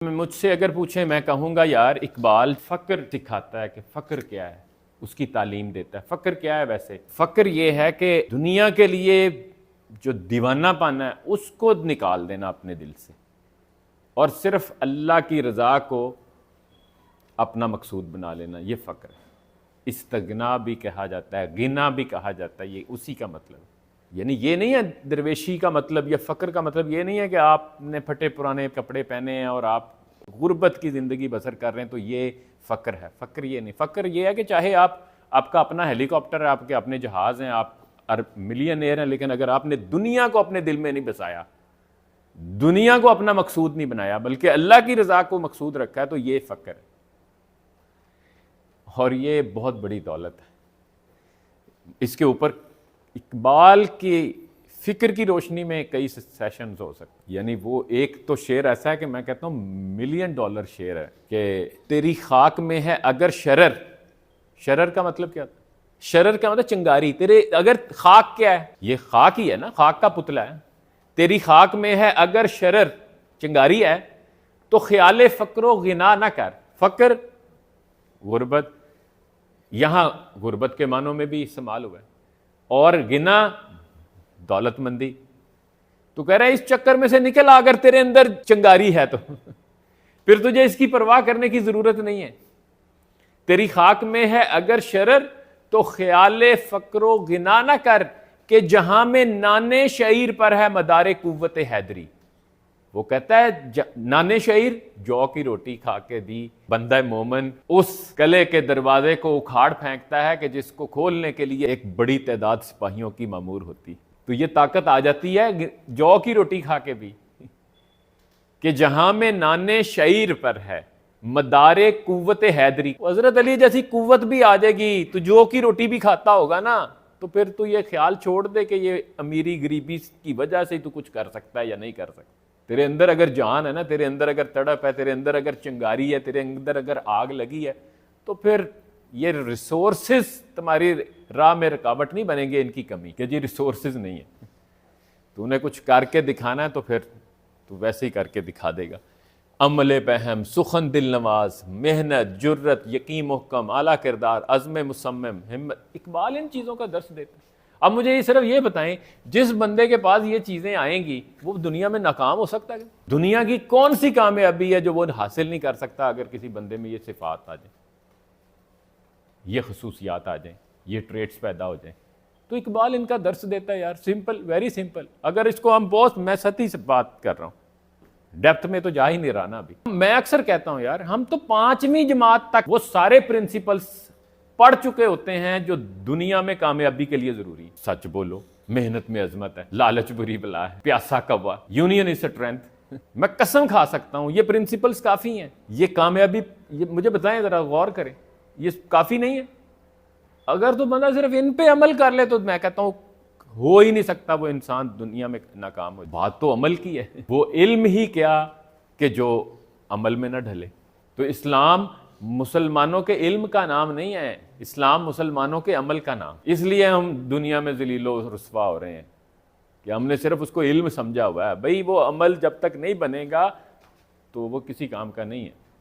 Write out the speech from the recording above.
मुझसे अगर पूछें, मैं कहूँगा यार इकबाल फ़क्र सिखाता है कि फ़क्र क्या है, उसकी तालीम देता है। फ़क्र क्या है? वैसे फ़क्र ये है कि दुनिया के लिए जो दीवानापन है उसको निकाल देना अपने दिल से और सिर्फ अल्लाह की रज़ा को अपना मकसूद बना लेना, ये फ़क्र है। इस्तगना भी कहा जाता है, गिना भी कहा जाता है, ये उसी का मतलब है। यानी ये नहीं है दरवेशी का मतलब या फ़क्र का मतलब ये नहीं है कि आपने फटे पुराने कपड़े पहने हैं और आप गुर्बत की ज़िंदगी बसर कर रहे हैं तो ये फ़क्र है। फ़क्र ये नहीं, फ़क्र ये है कि चाहे आपका अपना हेलीकॉप्टर है, आपके अपने जहाज़ हैं, आप मिलियनेयर हैं, लेकिन अगर आपने दुनिया को अपने दिल में नहीं बसाया, दुनिया को अपना मकसूद नहीं बनाया, बल्कि अल्लाह की रज़ा को मकसूद रखा है, तो ये फ़क्र है। और ये बहुत बड़ी दौलत है। इसके ऊपर इकबाल की फ़िक्र की रोशनी में कई सेशंस हो सकते। यानी वो एक तो शेर ऐसा है कि मैं कहता हूँ $1,000,000 शेर है कि तेरी खाक में है अगर शरर, शरर का मतलब क्या? शरर का मतलब चिंगारी। तेरे अगर खाक क्या है? ये खाक ही है ना, खाक का पुतला है। तेरी खाक में है अगर शरर, चिंगारी है, तो ख्याल फ़क्र गिना ना कर। फ़क्र गुर्बत, यहां गुर्बत के मानों में भी इस्तेमाल हुआ है, और गिना दौलतमंदी। तो कह रहा है इस चक्कर में से निकल, अगर तेरे अंदर चिंगारी है तो फिर तुझे इसकी परवाह करने की जरूरत नहीं है। तेरी खाक में है अगर शरर, तो ख्याल फ़क्र गिना ना कर कि जहां में नाने शईर पर है मदारे कुव्वत हैदरी। वो कहता है नाने शईर, जौ की रोटी खा के दी बंदा मोमन उस कले के दरवाजे को उखाड़ फेंकता है कि जिसको खोलने के लिए एक बड़ी तादाद सिपाहियों की मामूर होती। तो ये ताकत आ जाती है जौ की रोटी खा के भी कि जहां में नाने शईर पर है मदारे कुव्वत हैदरी। हजरत अली जैसी कुव्वत भी आ जाएगी तो जौ की रोटी भी खाता होगा ना, तो फिर तू ये ख्याल छोड़ दे कि ये अमीरी गरीबी की वजह से तू कुछ कर सकता है या नहीं कर सकता। तेरे अंदर अगर जान है ना, तेरे अंदर अगर तड़प है, तेरे अंदर अगर चिंगारी है, तेरे अंदर अगर आग लगी है, तो फिर ये रिसोर्सेज तुम्हारी राह में रुकावट नहीं बनेंगे इनकी कमी कि जी रिसोर्सेज नहीं है। तूने कुछ करके दिखाना है तो फिर तू वैसे ही करके दिखा देगा। अमले बहम, सुखन दिल नवाज, मेहनत, जुर्रत, यकीन मुहकम, आला किरदार, अज़्म मुसम्मम, हिम्मत। इकबाल इन चीज़ों का दर्स देता है। अब मुझे ये सिर्फ ये बताएं, जिस बंदे के पास ये चीज़ें आएंगी वो दुनिया में नाकाम हो सकता है? दुनिया की कौन सी कामयाबी है जो वो हासिल नहीं कर सकता अगर किसी बंदे में ये सिफात आ जाए, ये खसूसियात आ जाए, ये ट्रेड्स पैदा हो जाए? तो इकबाल इनका दर्स देता है यार, सिंपल, वेरी सिंपल। अगर इसको हम बहुत, मैं सती से बात कर रहा हूँ, डेप्थ में तो जा ही नहीं रहा ना अभी। मैं अक्सर कहता हूं यार, हम तो 5वीं जमात तक वो सारे प्रिंसिपल्स पढ़ चुके होते हैं जो दुनिया में कामयाबी के लिए जरूरी है। सच बोलो, मेहनत में अजमत है, लालच बुरी बला है, प्यासा कौवा, यूनियन इज स्ट्रेंथ। मैं कसम खा सकता हूं ये प्रिंसिपल्स काफी हैं, ये कामयाबी, ये मुझे बताएं, जरा गौर करें, ये काफी नहीं है? अगर तो बंदा सिर्फ इन पे अमल कर ले तो मैं कहता हूं हो ही नहीं सकता वो इंसान दुनिया में नाकाम हो। बात तो अमल की है, वो इल्म ही क्या कि जो अमल में ना ढले। तो इस्लाम मुसलमानों के इल्म का नाम नहीं है, इस्लाम मुसलमानों के अमल का नाम। इसलिए हम दुनिया में ज़लीलो रुस्वा हो रहे हैं कि हमने सिर्फ उसको इल्म समझा हुआ है। भाई वो अमल जब तक नहीं बनेगा तो वो किसी काम का नहीं है।